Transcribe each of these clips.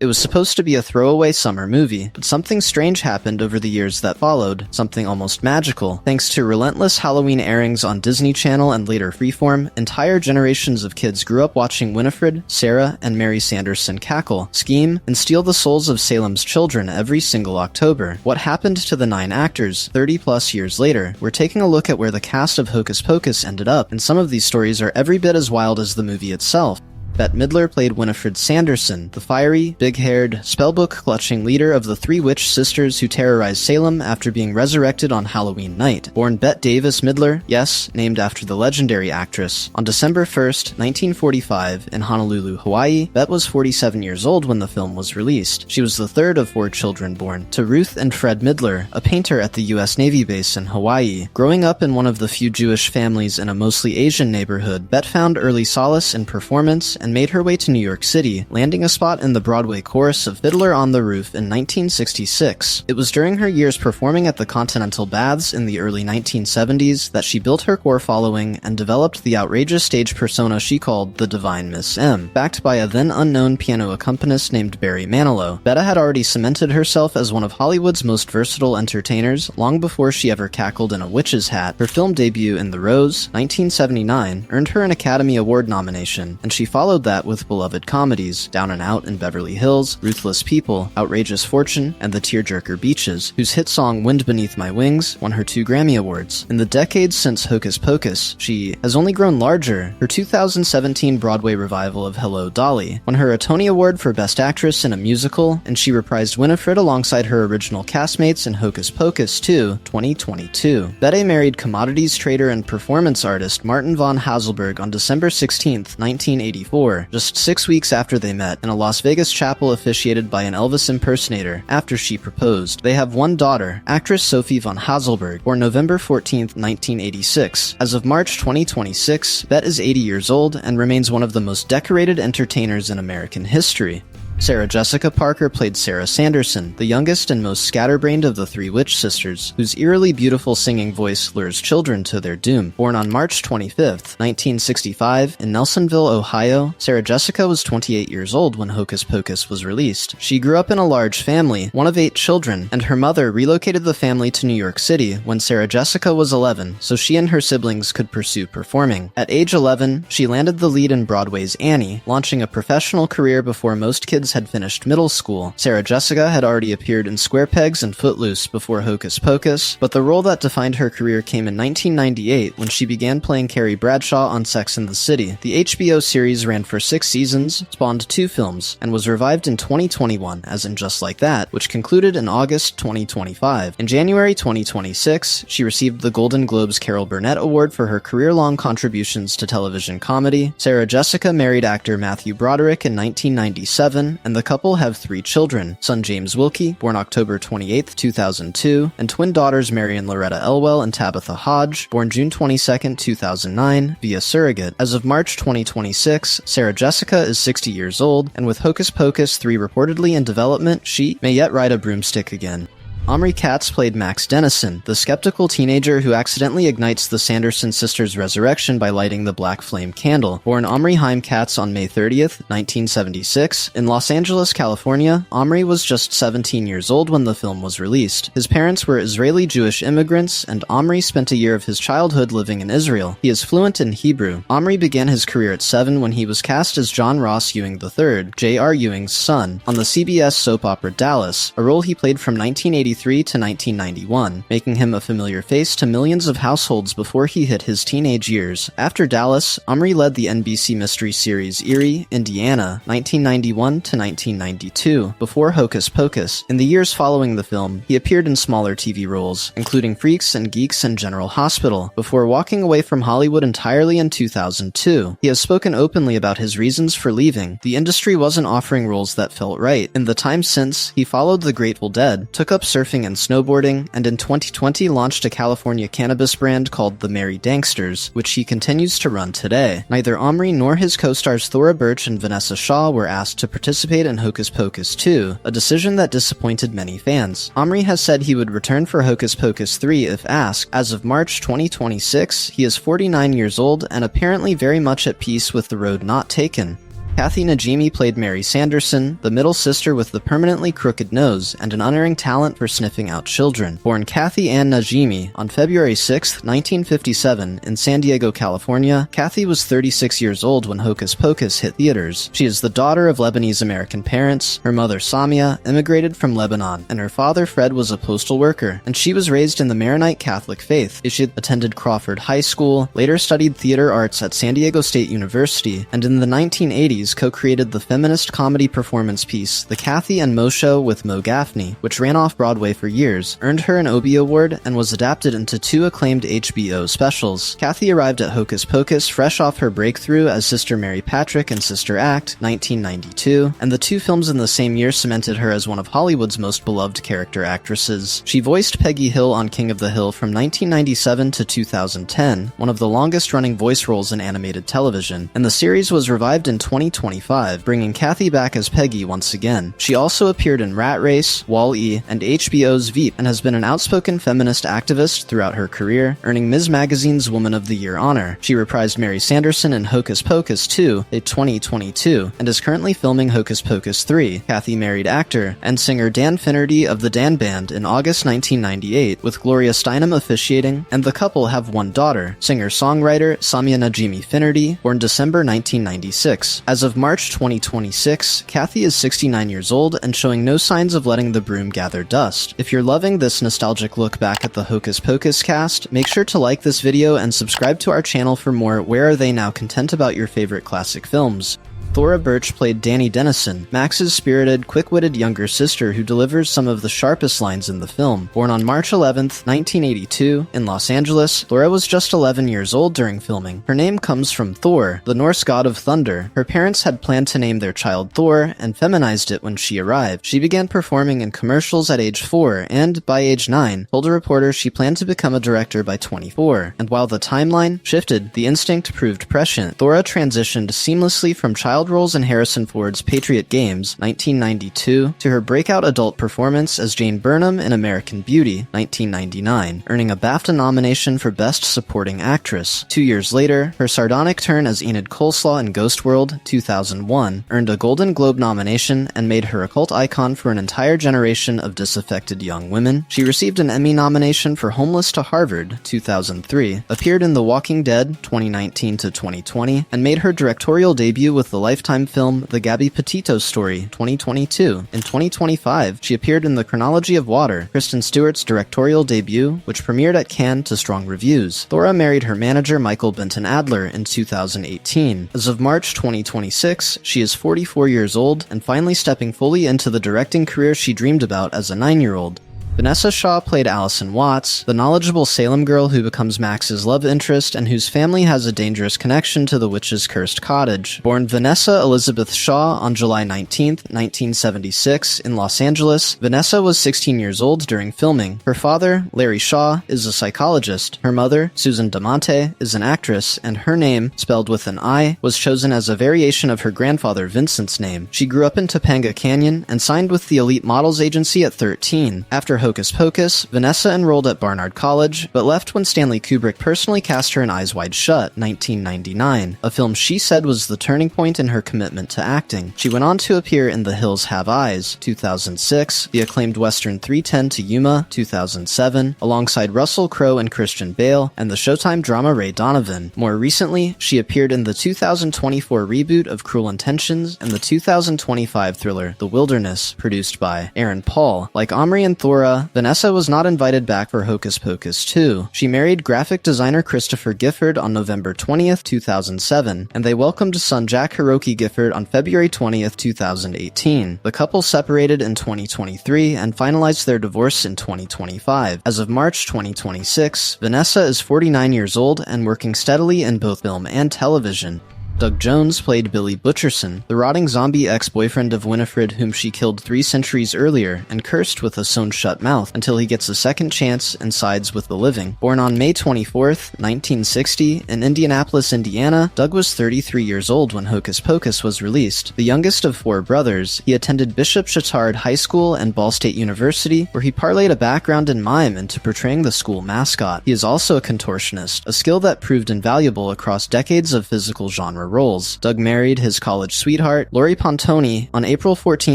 It was supposed to be a throwaway summer movie, but something strange happened over the years that followed, something almost magical. Thanks to relentless Halloween airings on Disney Channel and later Freeform, entire generations of kids grew up watching Winifred, Sarah, and Mary Sanderson cackle, scheme, and steal the souls of Salem's children every single October. What happened to the 9 actors 30-plus years later? We're taking a look at where the cast of Hocus Pocus ended up, and some of these stories are every bit as wild as the movie itself. Bette Midler played Winifred Sanderson, the fiery, big-haired, spellbook-clutching leader of the 3 witch sisters who terrorized Salem after being resurrected on Halloween night. Born Bette Davis Midler, yes, named after the legendary actress, on December 1st, 1945, in Honolulu, Hawaii, Bette was 47 years old when the film was released. She was the third of 4 children born to Ruth and Fred Midler, a painter at the U.S. Navy base in Hawaii. Growing up in one of the few Jewish families in a mostly Asian neighborhood, Bette found early solace in performance and made her way to New York City, landing a spot in the Broadway chorus of Fiddler on the Roof in 1966. It was during her years performing at the Continental Baths in the early 1970s that she built her core following and developed the outrageous stage persona she called the Divine Miss M, backed by a then-unknown piano accompanist named Barry Manilow. Bette had already cemented herself as one of Hollywood's most versatile entertainers long before she ever cackled in a witch's hat. Her film debut in The Rose, 1979, earned her an Academy Award nomination, and she followed that with beloved comedies Down and Out in Beverly Hills, Ruthless People, Outrageous Fortune, and The Tearjerker Beaches, whose hit song Wind Beneath My Wings won her 2 Grammy Awards. In the decades since Hocus Pocus, she has only grown larger. Her 2017 Broadway revival of Hello, Dolly won her a Tony Award for Best Actress in a Musical, and she reprised Winifred alongside her original castmates in Hocus Pocus 2, 2022. Bette married commodities trader and performance artist Martin von Hasselberg on December 16, 1984. Just 6 weeks after they met, in a Las Vegas chapel officiated by an Elvis impersonator after she proposed. They have 1 daughter, actress Sophie von Hasselberg, born November 14, 1986. As of March 2026, Bette is 80 years old and remains one of the most decorated entertainers in American history. Sarah Jessica Parker played Sarah Sanderson, the youngest and most scatterbrained of the 3 witch sisters, whose eerily beautiful singing voice lures children to their doom. Born on March 25, 1965, in Nelsonville, Ohio, Sarah Jessica was 28 years old when Hocus Pocus was released. She grew up in a large family, one of 8 children, and her mother relocated the family to New York City when Sarah Jessica was 11, so she and her siblings could pursue performing. At age 11, she landed the lead in Broadway's Annie, launching a professional career before most kids had finished middle school. Sarah Jessica had already appeared in Square Pegs and Footloose before Hocus Pocus, but the role that defined her career came in 1998 when she began playing Carrie Bradshaw on Sex and the City. The HBO series ran for 6 seasons, spawned 2 films, and was revived in 2021 as in Just Like That, which concluded in August 2025. In January 2026, she received the Golden Globe's Carol Burnett Award for her career-long contributions to television comedy. Sarah Jessica married actor Matthew Broderick in 1997, and the couple have 3 children, son James Wilkie, born October 28, 2002, and twin daughters Mary and Loretta Elwell and Tabitha Hodge, born June 22, 2009, via surrogate. As of March 2026, Sarah Jessica is 60 years old, and with Hocus Pocus 3 reportedly in development, she may yet ride a broomstick again. Omri Katz played Max Dennison, the skeptical teenager who accidentally ignites the Sanderson sisters' resurrection by lighting the black flame candle. Born Omri Haim Katz on May 30th, 1976, in Los Angeles, California, Omri was just 17 years old when the film was released. His parents were Israeli Jewish immigrants, and Omri spent a year of his childhood living in Israel. He is fluent in Hebrew. Omri began his career at 7 when he was cast as John Ross Ewing III, J.R. Ewing's son, on the CBS soap opera Dallas, a role he played from 1983 to 1991, making him a familiar face to millions of households before he hit his teenage years. After Dallas, Omri led the NBC mystery series Erie, Indiana, 1991 to 1992, before Hocus Pocus. In the years following the film, he appeared in smaller TV roles, including Freaks and Geeks and General Hospital, before walking away from Hollywood entirely in 2002. He has spoken openly about his reasons for leaving. The industry wasn't offering roles that felt right. In the time since, he followed the Grateful Dead, took up surfing and snowboarding, and in 2020 launched a California cannabis brand called the Merry Danksters, which he continues to run today. Neither Omri nor his co-stars Thora Birch and Vanessa Shaw were asked to participate in Hocus Pocus 2, a decision that disappointed many fans. Omri has said he would return for Hocus Pocus 3 if asked. As of March 2026, he is 49 years old and apparently very much at peace with the road not taken. Kathy Najimy played Mary Sanderson, the middle sister with the permanently crooked nose and an unerring talent for sniffing out children. Born Kathy Ann Najimy on February 6, 1957, in San Diego, California, Kathy was 36 years old when Hocus Pocus hit theaters. She is the daughter of Lebanese-American parents. Her mother, Samia, immigrated from Lebanon, and her father, Fred, was a postal worker, and she was raised in the Maronite Catholic faith. She attended Crawford High School, later studied theater arts at San Diego State University, and in the 1980s co-created the feminist comedy performance piece The Kathy and Mo Show with Mo Gaffney, which ran off Broadway for years, earned her an Obie Award, and was adapted into 2 acclaimed HBO specials. Kathy arrived at Hocus Pocus fresh off her breakthrough as Sister Mary Patrick in Sister Act, 1992, and the 2 films in the same year cemented her as one of Hollywood's most beloved character actresses. She voiced Peggy Hill on King of the Hill from 1997 to 2010, one of the longest-running voice roles in animated television, and the series was revived in 2025, bringing Kathy back as Peggy once again. She also appeared in Rat Race, Wall-E, and HBO's Veep, and has been an outspoken feminist activist throughout her career, earning Ms. Magazine's Woman of the Year honor. She reprised Mary Sanderson in Hocus Pocus 2, in 2022, and is currently filming Hocus Pocus 3. Kathy married actor and singer Dan Finnerty of the Dan Band in August 1998, with Gloria Steinem officiating, and the couple have one daughter, singer-songwriter Samia Najimy Finnerty, born December 1996. As of March 2026, Kathy is 69 years old and showing no signs of letting the broom gather dust. If you're loving this nostalgic look back at the Hocus Pocus cast, make sure to like this video and subscribe to our channel for more Where Are They Now content about your favorite classic films. Thora Birch played Danny Dennison, Max's spirited, quick-witted younger sister who delivers some of the sharpest lines in the film. Born on March 11, 1982, in Los Angeles, Thora was just 11 years old during filming. Her name comes from Thor, the Norse god of thunder. Her parents had planned to name their child Thor and feminized it when she arrived. She began performing in commercials at age 4 and, by age 9, told a reporter she planned to become a director by 24. And while the timeline shifted, the instinct proved prescient. Thora transitioned seamlessly from child roles in Harrison Ford's Patriot Games, 1992, to her breakout adult performance as Jane Burnham in American Beauty, 1999, earning a BAFTA nomination for Best Supporting Actress. 2 years later, her sardonic turn as Enid Coleslaw in Ghost World, 2001, earned a Golden Globe nomination and made her a cult icon for an entire generation of disaffected young women. She received an Emmy nomination for Homeless to Harvard, 2003, appeared in The Walking Dead, 2019 to 2020, and made her directorial debut with the Lifetime film The Gabby Petito Story, 2022. In 2025, she appeared in The Chronology of Water, Kristen Stewart's directorial debut, which premiered at Cannes to strong reviews. Thora married her manager Michael Benton Adler in 2018. As of March 2026, she is 44 years old and finally stepping fully into the directing career she dreamed about as a 9-year-old. Vanessa Shaw played Allison Watts, the knowledgeable Salem girl who becomes Max's love interest and whose family has a dangerous connection to the witch's cursed cottage. Born Vanessa Elizabeth Shaw on July 19, 1976, in Los Angeles, Vanessa was 16 years old during filming. Her father, Larry Shaw, is a psychologist. Her mother, Susan Damonte, is an actress, and her name, spelled with an I, was chosen as a variation of her grandfather Vincent's name. She grew up in Topanga Canyon and signed with the Elite Models Agency at 13. After Hocus Pocus, Vanessa enrolled at Barnard College, but left when Stanley Kubrick personally cast her in Eyes Wide Shut, 1999, a film she said was the turning point in her commitment to acting. She went on to appear in The Hills Have Eyes, 2006, the acclaimed Western 3:10 to Yuma, 2007, alongside Russell Crowe and Christian Bale, and the Showtime drama Ray Donovan. More recently, she appeared in the 2024 reboot of Cruel Intentions and the 2025 thriller The Wilderness, produced by Aaron Paul. Like Omri and Thora, Vanessa was not invited back for Hocus Pocus 2. She married graphic designer Christopher Gifford on November 20th, 2007, and they welcomed son Jack Hiroki Gifford on February 20th, 2018. The couple separated in 2023 and finalized their divorce in 2025. As of March 2026, Vanessa is 49 years old and working steadily in both film and television. Doug Jones played Billy Butcherson, the rotting zombie ex-boyfriend of Winifred whom she killed 3 centuries earlier and cursed with a sewn-shut mouth until he gets a second chance and sides with the living. Born on May 24th, 1960, in Indianapolis, Indiana, Doug was 33 years old when Hocus Pocus was released. The youngest of 4 brothers, he attended Bishop Chatard High School and Ball State University, where he parlayed a background in mime into portraying the school mascot. He is also a contortionist, a skill that proved invaluable across decades of physical genre more roles. Doug married his college sweetheart, Lori Pontoni, on April 14,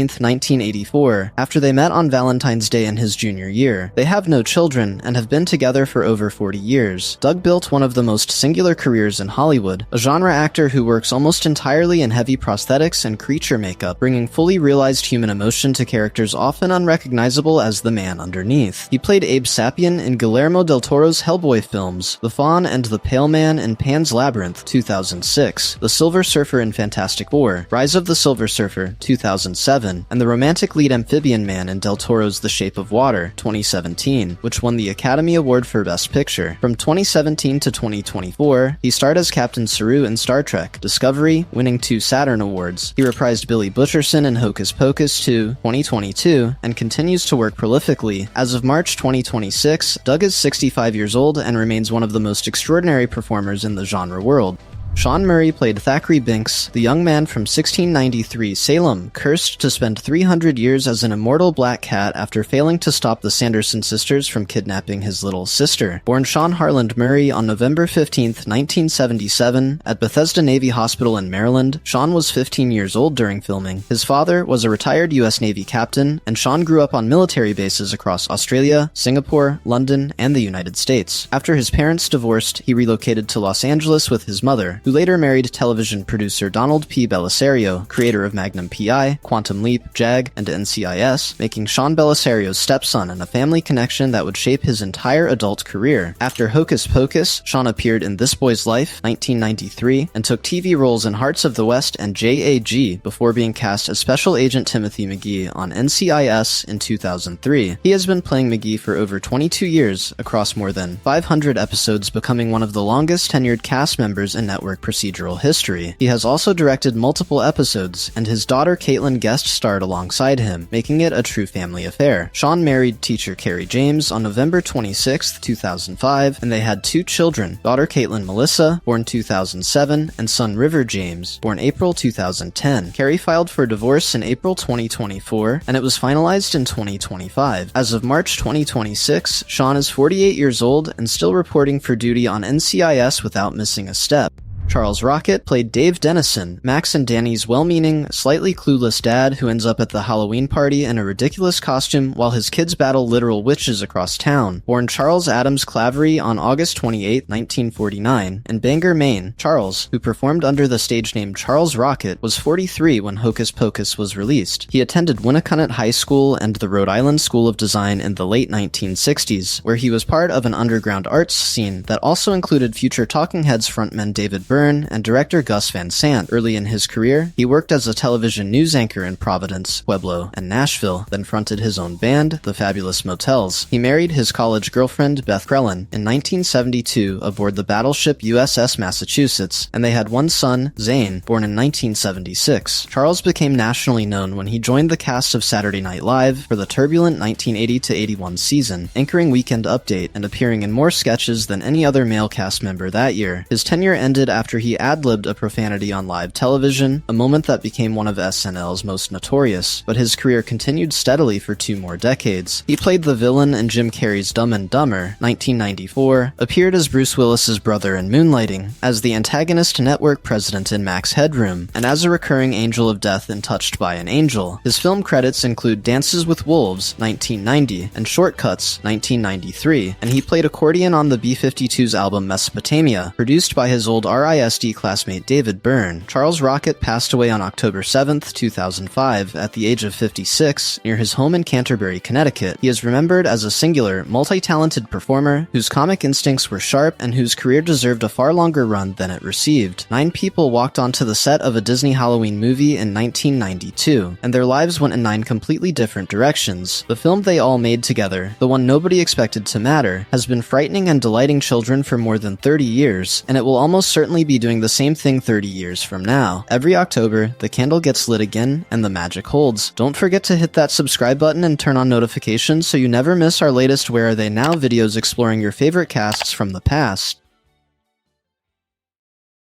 1984, after they met on Valentine's Day in his junior year. They have no children and have been together for over 40 years. Doug built one of the most singular careers in Hollywood, a genre actor who works almost entirely in heavy prosthetics and creature makeup, bringing fully realized human emotion to characters often unrecognizable as the man underneath. He played Abe Sapien in Guillermo del Toro's Hellboy films, The Faun and the Pale Man in Pan's Labyrinth, 2006, The Silver Surfer in Fantastic Four, Rise of the Silver Surfer, 2007, and the romantic lead amphibian man in del Toro's The Shape of Water, 2017, which won the Academy Award for Best Picture. From 2017 to 2024, he starred as Captain Saru in Star Trek Discovery, winning 2 Saturn Awards. He reprised Billy Butcherson in Hocus Pocus 2, 2022, and continues to work prolifically. As of March 2026, Doug is 65 years old and remains one of the most extraordinary performers in the genre world. Sean Murray played Thackeray Binks, the young man from 1693 Salem, cursed to spend 300 years as an immortal black cat after failing to stop the Sanderson sisters from kidnapping his little sister. Born Sean Harland Murray on November 15, 1977, at Bethesda Navy Hospital in Maryland, Sean was 15 years old during filming. His father was a retired U.S. Navy captain, and Sean grew up on military bases across Australia, Singapore, London, and the United States. After his parents divorced, he relocated to Los Angeles with his mother, who later married television producer Donald P. Bellisario, creator of Magnum P.I., Quantum Leap, JAG, and NCIS, making Sean Bellisario's stepson and a family connection that would shape his entire adult career. After Hocus Pocus, Sean appeared in This Boy's Life, 1993, and took TV roles in Hearts of the West and JAG before being cast as Special Agent Timothy McGee on NCIS in 2003. He has been playing McGee for over 22 years across more than 500 episodes, becoming one of the longest tenured cast members in network procedural history. He has also directed multiple episodes, and his daughter Caitlin guest starred alongside him, making it a true family affair. Sean married teacher Carrie James on November 26, 2005, and they had 2 children, daughter Caitlin Melissa, born 2007, and son River James, born April 2010. Carrie filed for divorce in April 2024, and it was finalized in 2025. As of March 2026, Sean is 48 years old and still reporting for duty on NCIS without missing a step. Charles Rocket played Dave Dennison, Max and Danny's well-meaning, slightly clueless dad who ends up at the Halloween party in a ridiculous costume while his kids battle literal witches across town. Born Charles Adams Clavery on August 28, 1949, in Bangor, Maine, Charles, who performed under the stage name Charles Rocket, was 43 when Hocus Pocus was released. He attended Winnicott High School and the Rhode Island School of Design in the late 1960s, where he was part of an underground arts scene that also included future Talking Heads frontman David Byrne and director Gus Van Sant. Early in his career, he worked as a television news anchor in Providence, Pueblo, and Nashville, then fronted his own band, The Fabulous Motels. He married his college girlfriend, Beth Krellin, in 1972 aboard the battleship USS Massachusetts, and they had one son, Zane, born in 1976. Charles became nationally known when he joined the cast of Saturday Night Live for the turbulent 1980-81 season, anchoring Weekend Update and appearing in more sketches than any other male cast member that year. His tenure ended after he ad-libbed a profanity on live television, a moment that became one of SNL's most notorious, but his career continued steadily for 2 more decades. He played the villain in Jim Carrey's Dumb and Dumber, 1994, appeared as Bruce Willis's brother in Moonlighting, as the antagonist network president in Max Headroom, and as a recurring angel of death in Touched by an Angel. His film credits include Dances with Wolves, 1990, and Shortcuts, 1993, and he played accordion on the B-52's album Mesopotamia, produced by his old RISD classmate David Byrne. Charles Rocket passed away on October 7, 2005, at the age of 56, near his home in Canterbury, Connecticut. He is remembered as a singular, multi-talented performer whose comic instincts were sharp and whose career deserved a far longer run than it received. 9 people walked onto the set of a Disney Halloween movie in 1992, and their lives went in 9 completely different directions. The film they all made together, the one nobody expected to matter, has been frightening and delighting children for more than 30 years, and it will almost certainly be doing the same thing 30 years from now. Every October, the candle gets lit again, and the magic holds. Don't forget to hit that subscribe button and turn on notifications so you never miss our latest Where Are They Now videos exploring your favorite casts from the past.